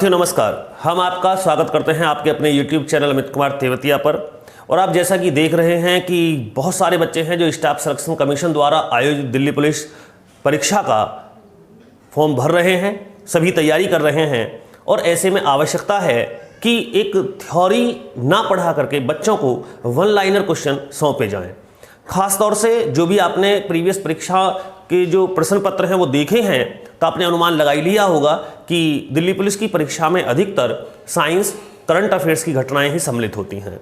साथियों नमस्कार। हम आपका स्वागत करते हैं आपके अपने YouTube चैनल अमित कुमार तेवतिया पर। और आप जैसा कि देख रहे हैं कि बहुत सारे बच्चे हैं जो स्टाफ सिलेक्शन कमीशन द्वारा आयोजित दिल्ली पुलिस परीक्षा का फॉर्म भर रहे हैं, सभी तैयारी कर रहे हैं। और ऐसे में आवश्यकता है कि एक थ्योरी ना पढ़ा करके बच्चों को वन लाइनर क्वेश्चन सौंपे जाएं। खासतौर से जो भी आपने प्रीवियस परीक्षा के जो प्रश्न पत्र हैं वो देखे हैं तो आपने अनुमान लगा ही लिया होगा कि दिल्ली पुलिस की परीक्षा में अधिकतर साइंस, करंट अफेयर्स की घटनाएं ही सम्मिलित होती हैं।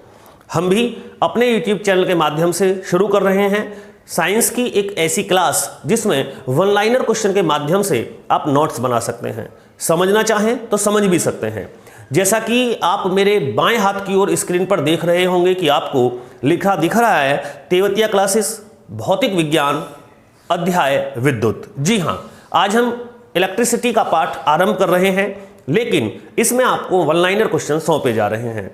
हम भी अपने YouTube चैनल के माध्यम से शुरू कर रहे हैं साइंस की एक ऐसी क्लास जिसमें वन लाइनर क्वेश्चन के माध्यम से आप नोट्स बना सकते हैं, समझना चाहें तो समझ भी सकते हैं। जैसा कि आप मेरे बाएं हाथ की ओर स्क्रीन पर देख रहे होंगे कि आपको लिखा दिख रहा है तेवतिया क्लासेस भौतिक विज्ञान अध्याय विद्युत। जी हाँ, आज हम इलेक्ट्रिसिटी का पाठ आरंभ कर रहे हैं, लेकिन इसमें आपको वन लाइनर क्वेश्चन सौंपे जा रहे हैं।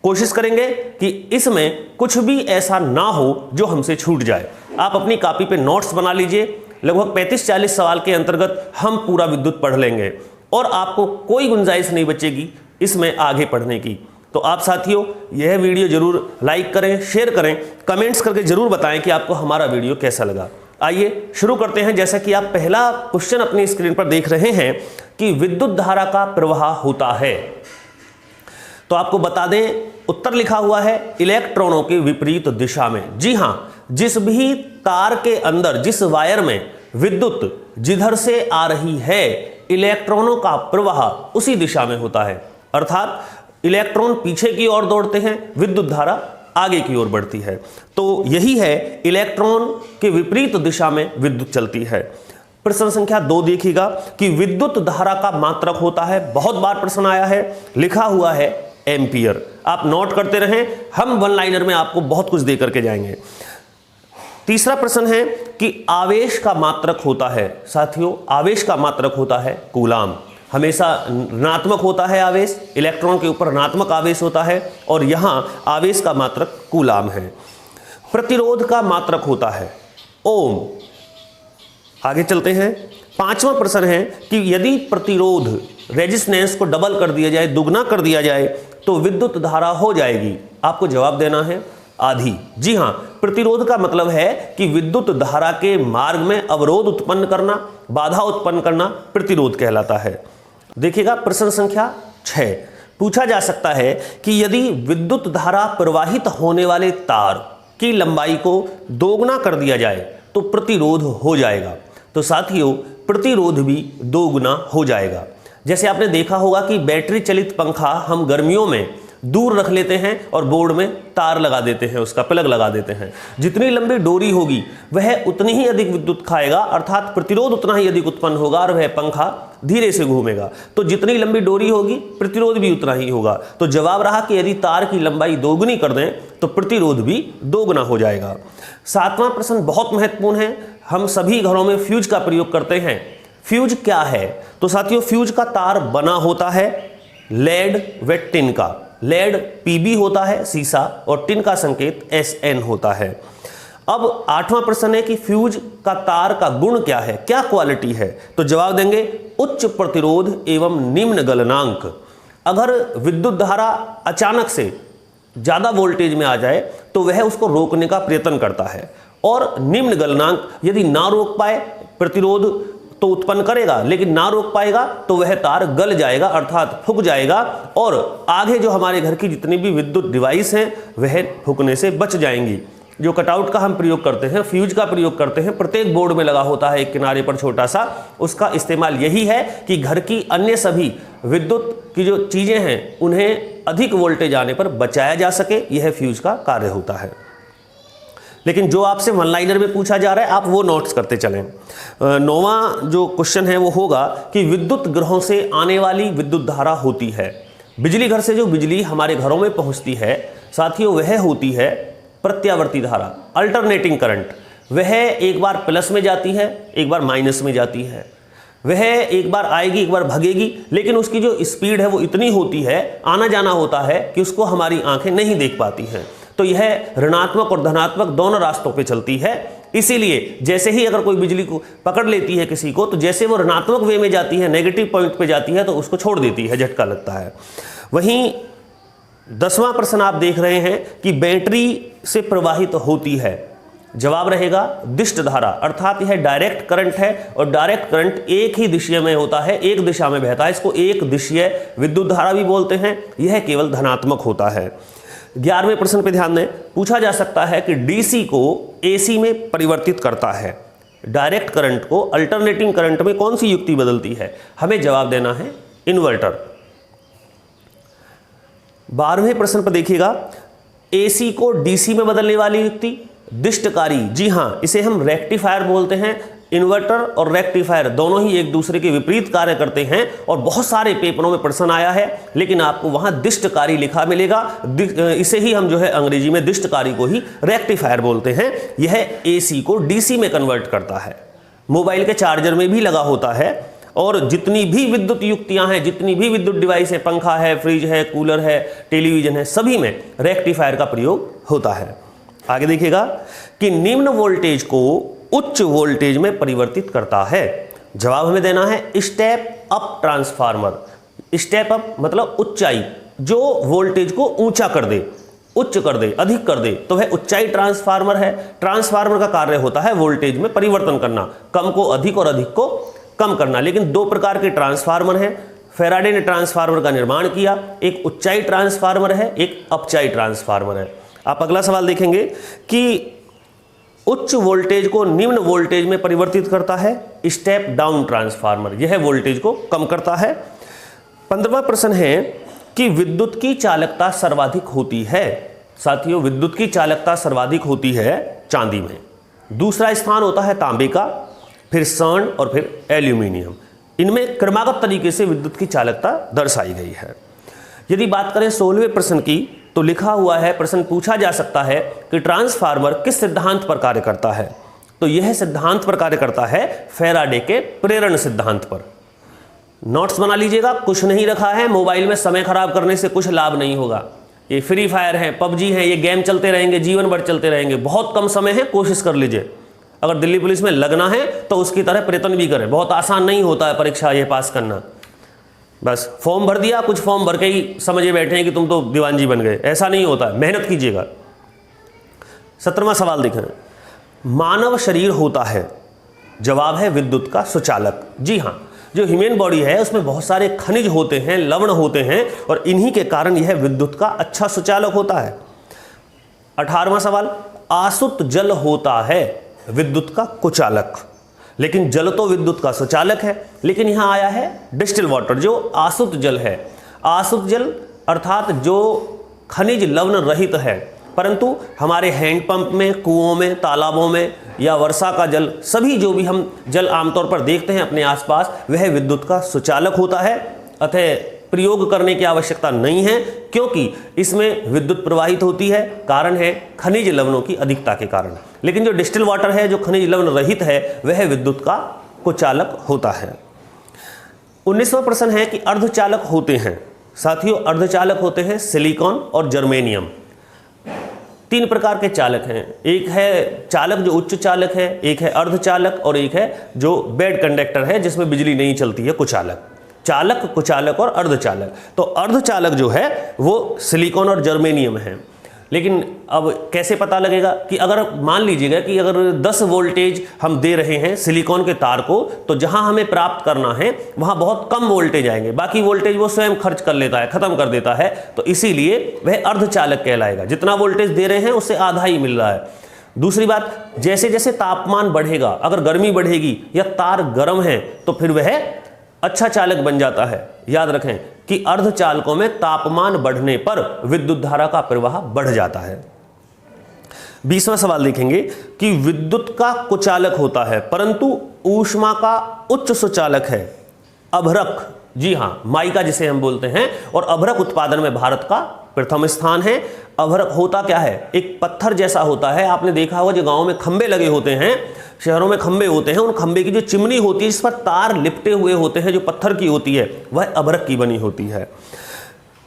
कोशिश करेंगे कि इसमें कुछ भी ऐसा ना हो जो हमसे छूट जाए। आप अपनी कॉपी पे नोट्स बना लीजिए। लगभग 35-40 सवाल के अंतर्गत हम पूरा विद्युत पढ़ लेंगे और आपको कोई गुंजाइश नहीं बचेगी इसमें आगे पढ़ने की। तो आप साथियों यह वीडियो जरूर लाइक करें, शेयर करें, कमेंट्स करके जरूर बताएं कि आपको हमारा वीडियो कैसा लगा। आइए शुरू करते हैं। जैसा कि आप पहला क्वेश्चन अपनी स्क्रीन पर देख रहे हैं कि विद्युत धारा का प्रवाह होता है, तो आपको बता दें उत्तर लिखा हुआ है इलेक्ट्रॉनों के विपरीत दिशा में। जी हां, जिस भी तार के अंदर, जिस वायर में विद्युत जिधर से आ रही है, इलेक्ट्रॉनों का प्रवाह उसी दिशा में होता है। अर्थात इलेक्ट्रॉन पीछे की ओर दौड़ते हैं, विद्युत धारा आगे की ओर बढ़ती है। तो यही है, इलेक्ट्रॉन के विपरीत दिशा में विद्युत चलती है। प्रश्न संख्या 2 देखिएगा कि विद्युत धारा का मात्रक होता है। बहुत बार प्रश्न आया है, लिखा हुआ है एम्पियर। आप नोट करते रहें, हम वन लाइनर में आपको बहुत कुछ दे करके जाएंगे। तीसरा प्रश्न है कि आवेश का मात्रक होता है। साथियों, आवेश का मात्रक होता है कूलाम। हमेशा ऋणात्मक होता है आवेश, इलेक्ट्रॉन के ऊपर ऋणात्मक आवेश होता है और यहां आवेश का मात्रक कूलाम है। प्रतिरोध का मात्रक होता है ओम। आगे चलते हैं। 5वां प्रश्न है कि यदि प्रतिरोध रेजिस्टेंस को डबल कर दिया जाए, दुगना कर दिया जाए, तो विद्युत धारा हो जाएगी। आपको जवाब देना है आधी। जी हां, प्रतिरोध का मतलब है कि विद्युत धारा के मार्ग में अवरोध उत्पन्न करना, बाधा उत्पन्न करना प्रतिरोध कहलाता है। देखिएगा प्रश्न संख्या 6 पूछा जा सकता है कि यदि विद्युत धारा प्रवाहित होने वाले तार की लंबाई को दोगुना कर दिया जाए तो प्रतिरोध हो जाएगा। तो साथियों, प्रतिरोध भी दोगुना हो जाएगा। जैसे आपने देखा होगा कि बैटरी चलित पंखा हम गर्मियों में दूर रख लेते हैं और बोर्ड में तार लगा देते हैं, उसका प्लग लगा देते हैं। जितनी लंबी डोरी होगी वह उतनी ही अधिक विद्युत खाएगा, अर्थात प्रतिरोध उतना ही अधिक उत्पन्न होगा और वह पंखा धीरे से घूमेगा। तो जितनी लंबी डोरी होगी प्रतिरोध भी उतना ही होगा। तो जवाब रहा कि यदि तार की लंबाई दोगुनी कर दें तो प्रतिरोध भी दोगुना हो जाएगा। 7वां प्रश्न बहुत महत्वपूर्ण है। हम सभी घरों में फ्यूज का प्रयोग करते हैं। फ्यूज क्या है? तो साथियों, फ्यूज का तार बना होता है लेड व टिन का। लेड Pb होता है सीसा और टिन का संकेत Sn होता है। अब 8वां प्रश्न है कि फ्यूज का तार का गुण क्या है, क्या क्वालिटी है? तो जवाब देंगे उच्च प्रतिरोध एवं निम्न गलनांक। अगर विद्युत धारा अचानक से ज्यादा वोल्टेज में आ जाए तो वह उसको रोकने का प्रयत्न करता है, और निम्न गलनांक यदि ना रोक पाए, प्रतिरोध तो उत्पन्न करेगा लेकिन ना रोक पाएगा तो वह तार गल जाएगा, अर्थात फूक जाएगा, और आगे जो हमारे घर की जितनी भी विद्युत डिवाइस हैं वह फूकने से बच जाएंगी। जो कटआउट का हम प्रयोग करते हैं, फ्यूज का प्रयोग करते हैं, प्रत्येक बोर्ड में लगा होता है एक किनारे पर छोटा सा, उसका इस्तेमाल यही है कि घर की अन्य सभी विद्युत की जो चीजें हैं उन्हें अधिक वोल्टेज आने पर बचाया जा सके। यह फ्यूज का कार्य होता है। लेकिन जो आपसे वन लाइनर में पूछा जा रहा है आप वो नोट्स करते चलें। 9वां जो क्वेश्चन है वो होगा कि विद्युत ग्रहों से आने वाली विद्युत धारा होती है। बिजली घर से जो बिजली हमारे घरों में पहुंचती है साथियों, वह होती है प्रत्यावर्ती धारा, अल्टरनेटिंग करंट। वह एक बार प्लस में जाती है, एक बार माइनस में जाती है। वह एक बार आएगी, एक बार भगेगी, लेकिन उसकी जो स्पीड है वो इतनी होती है, आना जाना होता है कि उसको हमारी आंखें नहीं देख पाती हैं। तो यह ऋणात्मक और धनात्मक दोनों रास्तों पे चलती है। इसीलिए जैसे ही अगर कोई बिजली को पकड़ लेती है किसी को, तो जैसे वो ऋणात्मक वे में जाती है, नेगेटिव पॉइंट पे जाती है, तो उसको छोड़ देती है, झटका लगता है। वहीं 10वां प्रश्न आप देख रहे हैं कि बैटरी से प्रवाहित होती है। जवाब रहेगा दिष्ट धारा, अर्थात यह डायरेक्ट करंट है और डायरेक्ट करंट एक ही दिशा में होता है, एक दिशा में बहता है। इसको एक दिशीय विद्युत धारा भी बोलते हैं। यह केवल धनात्मक होता है। 11वें प्रश्न पे ध्यान दें। पूछा जा सकता है कि डीसी को एसी में परिवर्तित करता है, डायरेक्ट करंट को अल्टरनेटिंग करंट में कौन सी युक्ति बदलती है? हमें जवाब देना है इन्वर्टर। 12वें प्रश्न पर देखिएगा, एसी को डीसी में बदलने वाली युक्ति दिष्टकारी। जी हां, इसे हम रेक्टिफायर बोलते हैं। इन्वर्टर और रेक्टिफायर दोनों ही एक दूसरे के विपरीत कार्य करते हैं और बहुत सारे पेपरों में प्रश्न आया है, लेकिन आपको वहां दिष्टकारी लिखा मिलेगा। इसे ही हम जो है अंग्रेजी में दिष्टकारी को ही रेक्टिफायर बोलते हैं। यह एसी को डीसी में कन्वर्ट करता है। मोबाइल के चार्जर में भी लगा होता है और जितनी भी विद्युत युक्तियां हैं, जितनी भी विद्युत डिवाइस है, पंखा है, फ्रिज है, कूलर है, टेलीविजन है, सभी में रेक्टिफायर का प्रयोग होता है। आगे देखिएगा कि निम्न वोल्टेज को उच्च वोल्टेज में परिवर्तित करता है। जवाब हमें देना है step up transformer. Step up मतलब ऊंचाई, जो वोल्टेज को ऊंचा कर दे, उच्च कर दे, अधिक कर दे, तो वह ऊंचाई ट्रांसफार्मर है। ट्रांसफार्मर का कार्य होता है वोल्टेज में परिवर्तन करना, कम को अधिक और अधिक को कम करना। लेकिन दो प्रकार के ट्रांसफार्मर हैं। फैराडे ने ट्रांसफार्मर का निर्माण किया, एक ऊंचाई ट्रांसफार्मर है, एक अपचाई ट्रांसफार्मर है। आप अगला सवाल देखेंगे कि उच्च वोल्टेज को निम्न वोल्टेज में परिवर्तित करता है स्टेप डाउन ट्रांसफार्मर। यह वोल्टेज को कम करता है। 15वां प्रश्न है कि विद्युत की चालकता सर्वाधिक होती है। साथियों, विद्युत की चालकता सर्वाधिक होती है चांदी में, दूसरा स्थान होता है तांबे का, फिर स्वर्ण और फिर एल्यूमिनियम। इनमें क्रमागत तरीके से विद्युत की चालकता दर्शाई गई है। यदि बात करें 16वें प्रश्न की, तो लिखा हुआ है, प्रश्न पूछा जा सकता है कि ट्रांसफार्मर किस सिद्धांत पर कार्य करता है? तो यह सिद्धांत पर कार्य करता है फैराडे के प्रेरण सिद्धांत पर। नोट्स बना लीजिएगा, कुछ नहीं रखा है। मोबाइल में समय खराब करने से कुछ लाभ नहीं होगा। ये फ्री फायर है, पबजी है, ये गेम चलते रहेंगे, जीवन भर चलते रहेंगे। बहुत कम समय है, कोशिश कर लीजिए। अगर दिल्ली पुलिस में लगना है तो उसकी तरह प्रयत्न भी करें। बहुत आसान नहीं होता है परीक्षा ये पास करना। बस फॉर्म भर दिया, कुछ फॉर्म भर के ही समझे बैठे हैं कि तुम तो दीवानजी बन गए, ऐसा नहीं होता है। मेहनत कीजिएगा। 17वां सवाल देखें, मानव शरीर होता है, जवाब है विद्युत का सुचालक। जी हाँ, जो ह्यूमन बॉडी है उसमें बहुत सारे खनिज होते हैं, लवण होते हैं और इन्हीं के कारण यह विद्युत का अच्छा सुचालक होता है। 18वां सवाल, आसुत जल होता है विद्युत का कुचालक। लेकिन जल तो विद्युत का सुचालक है, लेकिन यहां आया है डिस्टिल वाटर, जो आसुत जल है। आसुत जल अर्थात जो खनिज लवण रहित है, परंतु हमारे हैंडपंप में, कुओं में, तालाबों में या वर्षा का जल, सभी जो भी हम जल आमतौर पर देखते हैं अपने आसपास, वह विद्युत का सुचालक होता है। अतः प्रयोग करने की आवश्यकता नहीं है, क्योंकि इसमें विद्युत प्रवाहित होती है। कारण है खनिज लवणों की अधिकता के कारण। लेकिन जो डिस्टिल वाटर है, जो खनिज लवण रहित है, वह विद्युत का कुचालक होता है। 19वां प्रश्न है कि अर्धचालक होते हैं। साथियों, अर्धचालक होते हैं सिलिकॉन और जर्मेनियम। 3 प्रकार के चालक हैं। एक है चालक जो उच्च चालक है, एक है अर्धचालक और एक है जो बेड कंडक्टर है जिसमें बिजली नहीं चलती है, कुचालक। चालक, कुचालक और अर्धचालक। तो अर्धचालक जो है वो सिलिकॉन और जर्मेनियम है। लेकिन अब कैसे पता लगेगा कि अगर मान लीजिएगा कि अगर 10 वोल्टेज हम दे रहे हैं सिलिकॉन के तार को, तो जहां हमें प्राप्त करना है वहां बहुत कम वोल्टेज आएंगे, बाकी वोल्टेज वो स्वयं खर्च कर लेता है, खत्म कर देता है। तो इसीलिए वह अर्धचालक कहलाएगा। जितना वोल्टेज दे रहे हैं उससे आधा ही मिल रहा है। दूसरी बात, जैसे जैसे तापमान बढ़ेगा, अगर गर्मी बढ़ेगी या तार गर्म है, तो फिर वह अच्छा चालक बन जाता है। याद रखें कि अर्धचालकों में तापमान बढ़ने पर विद्युत धारा का प्रवाह बढ़ जाता है। 20वां सवाल देखेंगे कि विद्युत का कुचालक होता है परंतु ऊष्मा का उच्च सुचालक है अभ्रक। जी हां, माइका जिसे हम बोलते हैं, और अभ्रक उत्पादन में भारत का प्रथम स्थान है। अभ्रक होता क्या है? एक पत्थर जैसा होता है। आपने देखा होगा जो गांव में खंबे लगे होते हैं, शहरों में खंबे होते हैं, उन खंबे की जो चिमनी होती है जिस पर तार लिपटे हुए होते हैं, जो पत्थर की होती है, वह अभ्रक की बनी होती है।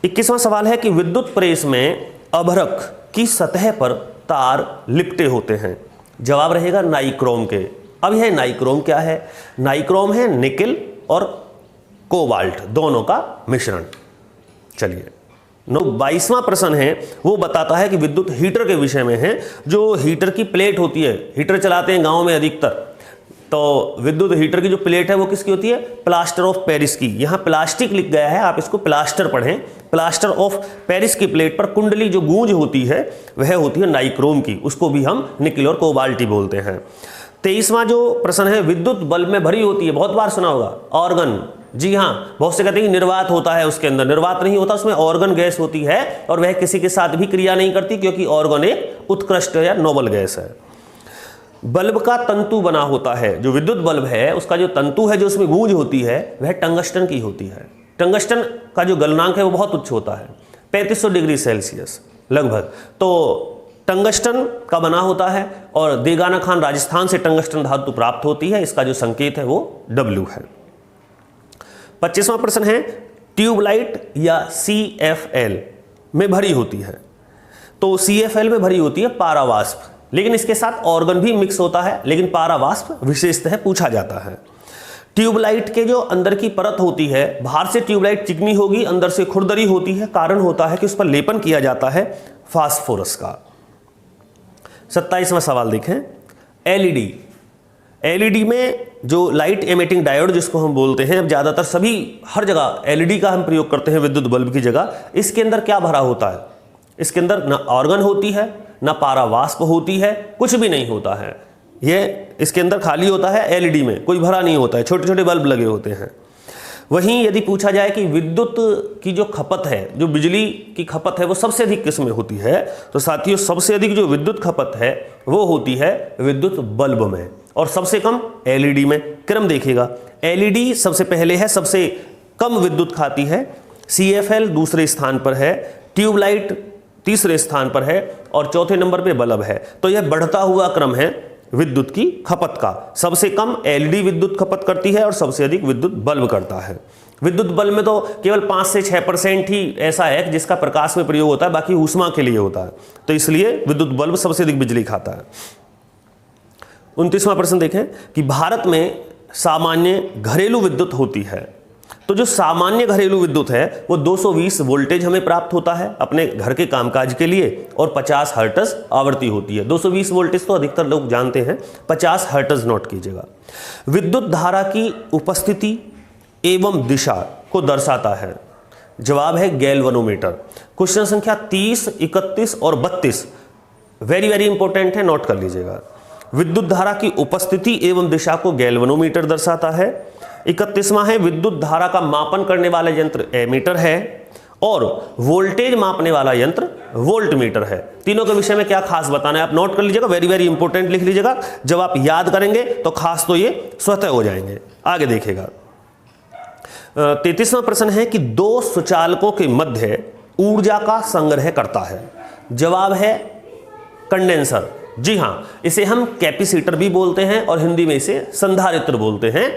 21वां सवाल है कि विद्युत प्रेस में अभ्रक की सतह पर तार लिपटे होते हैं। जवाब रहेगा नाइक्रोम के। अब यह नाइक्रोम क्या है? नाइक्रोम है निकेल और कोबाल्ट दोनों का मिश्रण। चलिए 22वां प्रश्न है, वो बताता है कि विद्युत हीटर के विषय में है। जो हीटर की प्लेट होती है, हीटर चलाते हैं गांव में अधिकतर, तो विद्युत हीटर की जो प्लेट है वो किसकी होती है? प्लास्टर ऑफ पेरिस की। यहाँ प्लास्टिक लिख गया है, आप इसको प्लास्टर पढ़ें। प्लास्टर ऑफ पेरिस की प्लेट पर कुंडली जो गूंज होती है वह होती है नाइक्रोम की, उसको भी हम निकेल और कोबाल्ट बोलते हैं। 23वां जो प्रश्न है, विद्युत बल्ब में भरी होती है, बहुत बार सुना होगा, ऑर्गन। जी हाँ, बहुत से कहते हैं कि निर्वात होता है उसके अंदर, निर्वात नहीं होता, उसमें ऑर्गन गैस होती है और वह किसी के साथ भी क्रिया नहीं करती क्योंकि ऑर्गन एक उत्कृष्ट या नोबल गैस है। बल्ब का तंतु बना होता है, जो विद्युत बल्ब है उसका जो तंतु है, जो उसमें गूंज होती है, वह टंगस्टन की होती है। टंगस्टन का जो गलनांक है वो बहुत उच्च होता है, 3500 डिग्री सेल्सियस लगभग। तो टंगस्टन का बना होता है और देगाना खान राजस्थान से टंगस्टन धातु प्राप्त होती है, इसका जो संकेत है वो W है। 25वां प्रश्न है, ट्यूबलाइट या CFL में भरी होती है। तो CFL में भरी होती है पारावाष्प, लेकिन इसके साथ ऑर्गन भी मिक्स होता है, लेकिन पारावाष्प विशेषतः पूछा जाता है। ट्यूबलाइट के जो अंदर की परत होती है, बाहर से ट्यूबलाइट चिकनी होगी, अंदर से खुरदरी होती है, कारण होता है कि उस पर लेपन किया जाता है फास्फोरस का। 27वां सवाल देखें, एलईडी में जो लाइट एमिटिंग डायोड जिसको हम बोलते हैं, अब ज़्यादातर सभी हर जगह एलईडी का हम प्रयोग करते हैं विद्युत बल्ब की जगह। इसके अंदर क्या भरा होता है? इसके अंदर ना ऑर्गन होती है, ना पारावाष्प होती है, कुछ भी नहीं होता है। ये इसके अंदर खाली होता है, एलईडी में कोई भरा नहीं होता है, छोटे छोटे बल्ब लगे होते हैं। वहीं यदि पूछा जाए कि विद्युत की जो खपत है, जो बिजली की खपत है, वो सबसे अधिक किस में होती है, तो साथियों सबसे अधिक जो विद्युत खपत है वो होती है विद्युत बल्ब में और सबसे कम एलईडी में। क्रम देखिएगा, एलईडी सबसे पहले है, सबसे कम विद्युत खाती है, CFL दूसरे स्थान पर है, ट्यूबलाइट तीसरे स्थान पर है और चौथे नंबर पे बल्ब है। तो यह बढ़ता हुआ क्रम है विद्युत की खपत का। सबसे कम एलईडी विद्युत खपत करती है और सबसे अधिक विद्युत बल्ब करता है। विद्युत बल्ब में तो केवल 5 से 6% ही ऐसा है जिसका प्रकाश में प्रयोग होता है, बाकी ऊष्मा के लिए होता है, तो इसलिए विद्युत बल्ब सबसे अधिक बिजली खाता है। 29वां प्रश्न देखें कि भारत में सामान्य घरेलू विद्युत होती है। तो जो सामान्य घरेलू विद्युत है वो 220 वोल्टेज हमें प्राप्त होता है अपने घर के कामकाज के लिए और 50 हर्ट्ज आवृत्ति होती है। 220 वोल्टेज तो अधिकतर लोग जानते हैं, 50 हर्ट्ज नोट कीजिएगा। विद्युत धारा की उपस्थिति एवं दिशा को दर्शाता है। जवाब है गैल्वेनोमीटर। क्वेश्चन संख्या 30, 31 और 32 वेरी वेरी इंपॉर्टेंट है, नोट कर लीजिएगा। विद्युत धारा की उपस्थिति एवं दिशा को गैल्वेनोमीटर दर्शाता है। 31वां है विद्युत धारा का मापन करने वाला यंत्र एमीटर है और वोल्टेज मापने वाला यंत्र वोल्टमीटर है। तीनों के विषय में क्या खास बताना है आप नोट कर लीजिएगा, वेरी वेरी इंपॉर्टेंट लिख लीजिएगा। जब आप याद करेंगे तो खास तो ये स्वतः हो जाएंगे। आगे देखिएगा, 33वां प्रश्न है कि दो सुचालकों के मध्य ऊर्जा का संग्रह करता है। जवाब है कंडेंसर। जी हाँ, इसे हम कैपेसिटर भी बोलते हैं और हिंदी में इसे संधारित्र बोलते हैं।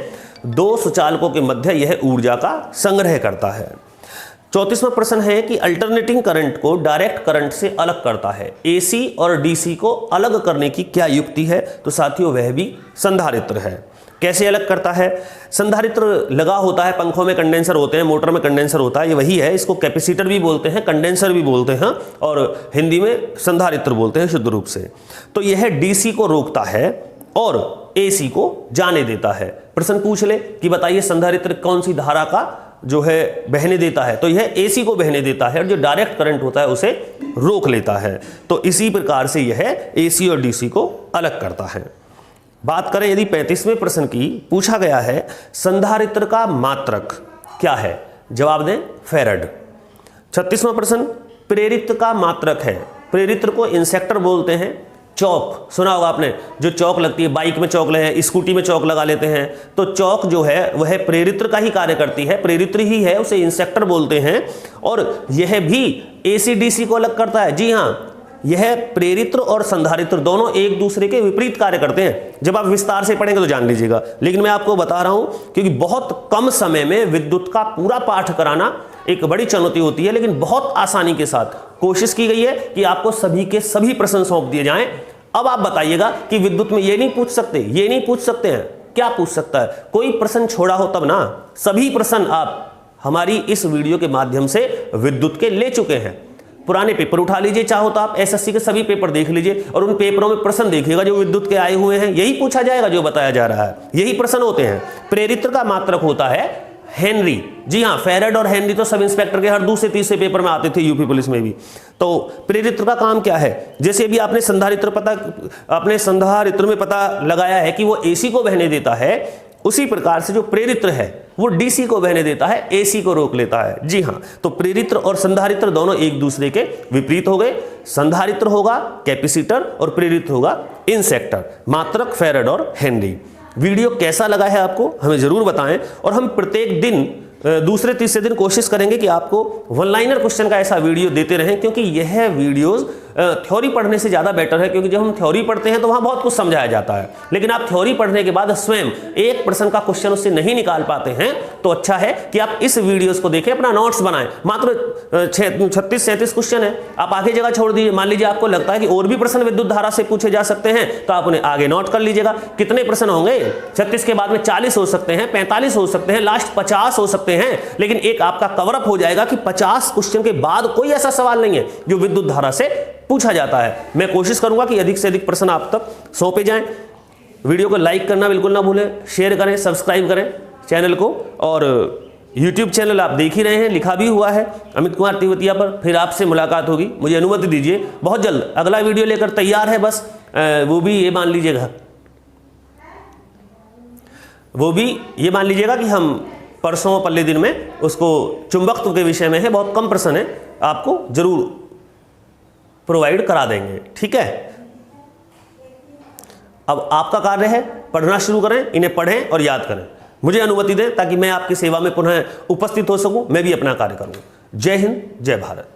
दो सुचालकों के मध्य यह ऊर्जा का संग्रह करता है। 34वां प्रश्न है कि अल्टरनेटिंग करंट को डायरेक्ट करंट से अलग करता है। AC और DC को अलग करने की क्या युक्ति है, तो साथियों वह भी संधारित्र है। कैसे अलग करता है? संधारित्र लगा होता है, पंखों में कंडेंसर होते हैं, मोटर में कंडेंसर होता है, ये वही है। इसको कैपेसिटर भी बोलते हैं, कंडेंसर भी बोलते हैं और हिंदी में संधारित्र बोलते हैं शुद्ध रूप से। तो यह DC को रोकता है और AC को जाने देता है। प्रश्न पूछ ले कि बताइए संधारित्र कौन सी धारा का जो है बहने देता है, तो यह AC को बहने देता है और जो डायरेक्ट करंट होता है उसे रोक लेता है। तो इसी प्रकार से यह AC और DC को अलग करता है। बात करें यदि 35वें प्रश्न की, पूछा गया है संधारित्र का मात्रक क्या है? जवाब दें फैराड। 36वां प्रश्न प्रेरित्र का मात्रक है। प्रेरित्र को इंसेक्टर बोलते हैं। चौक सुना होगा आपने, जो चौक लगती है, बाइक में चौक लगे, स्कूटी में चौक लगा लेते हैं, तो चौक जो है वह प्रेरित्र का ही कार्य करती है, प्रेरित्र ही है, उसे इंसेक्टर बोलते हैं। और यह भी AC DC को अलग करता है। जी हाँ, यह प्रेरित्र और संधारित्र दोनों एक दूसरे के विपरीत कार्य करते हैं। जब आप विस्तार से पढ़ेंगे तो जान लीजिएगा, लेकिन मैं आपको बता रहा हूं क्योंकि बहुत कम समय में विद्युत का पूरा पाठ कराना एक बड़ी चुनौती होती है, लेकिन बहुत आसानी के साथ कोशिश की गई है कि आपको सभी के सभी प्रश्न सौंप दिए जाएं। अब आप बताइएगा कि विद्युत में ये नहीं पूछ सकते, ये नहीं पूछ सकते हैं, क्या पूछ सकता है? कोई प्रश्न छोड़ा हो तब ना। सभी प्रश्न आप हमारी इस वीडियो के माध्यम से विद्युत के ले चुके हैं। पुराने पेपर उठा लीजिए, चाहो तो आप एसएससी के सभी पेपर देख लीजिए और उन पेपरों में प्रश्न देखिएगा जो विद्युत के आए हुए हैं, यही पूछा जाएगा जो बताया जा रहा है, यही प्रश्न होते हैं। प्रेरित्र का मात्रक होता है हेनरी। जी हाँ, फेरेड और हेनरी तो सब इंस्पेक्टर के हर दूसरे तीसरे पेपर में आते थे, यूपी पुलिस में भी। तो प्रेरित्र का काम क्या है? जैसे भी आपने संधारित्र में पता लगाया है कि वो एसी को बहने देता है, उसी प्रकार से जो प्रेरित्र है वो डीसी को बहने देता है, एसी को रोक लेता है। जी हाँ, तो प्रेरित्र और संधारित्र दोनों एक दूसरे के विपरीत हो गए। संधारित्र होगा कैपेसिटर और प्रेरित्र होगा इंसेक्टर। मात्रक फेरेड और हेनरी। वीडियो कैसा लगा है आपको हमें जरूर बताएं और हम प्रत्येक दिन दूसरे तीसरे दिन कोशिश करेंगे कि आपको वन लाइनर क्वेश्चन का ऐसा वीडियो देते रहें, क्योंकि यह वीडियोस थ्योरी पढ़ने से ज़्यादा बेटर है। क्योंकि जब हम थ्योरी पढ़ते हैं तो वहाँ बहुत कुछ समझाया जाता है, लेकिन आप थ्योरी पढ़ने के बाद स्वयं एक प्रश्न का क्वेश्चन उससे नहीं निकाल पाते हैं, तो अच्छा है कि आप इस वीडियोस को देखें, अपना नोट्स बनाएं। मात्र 36-37 क्वेश्चन है, आप आगे जगह छोड़ दीजिए। मान लीजिए आपको लगता है कि और भी प्रश्न विद्युत धारा से पूछे जा सकते हैं, तो आप उन्हें आगे नोट कर लीजिएगा। कितने प्रश्न होंगे? 36 के बाद में 40 हो सकते हैं, 45 हो सकते हैं, लास्ट 50 हो सकते हैं, लेकिन एक आपका कवर अप हो जाएगा कि 50 क्वेश्चन के बाद कोई ऐसा सवाल नहीं है जो विद्युत धारा से पूछा जाता है। मैं कोशिश करूंगा कि अधिक से अधिक प्रश्न आप तक सौंपे जाएं। वीडियो को लाइक करना बिल्कुल ना भूलें, शेयर करें, सब्सक्राइब करें चैनल को। और यूट्यूब चैनल आप देख ही रहे हैं, लिखा भी हुआ है अमित कुमार तेवतिया पर। फिर आपसे मुलाकात होगी, मुझे अनुमति दीजिए, बहुत जल्द अगला वीडियो लेकर तैयार है। बस वो भी ये मान लीजिएगा कि हम परसों पल्ले दिन में उसको चुंबकत्व के विषय में है, बहुत कम प्रश्न है, आपको जरूर प्रोवाइड करा देंगे। ठीक है, अब आपका कार्य है पढ़ना शुरू करें, इन्हें पढ़ें और याद करें। मुझे अनुमति दें ताकि मैं आपकी सेवा में पुनः उपस्थित हो सकूं, मैं भी अपना कार्य करूं। जय हिंद, जय भारत।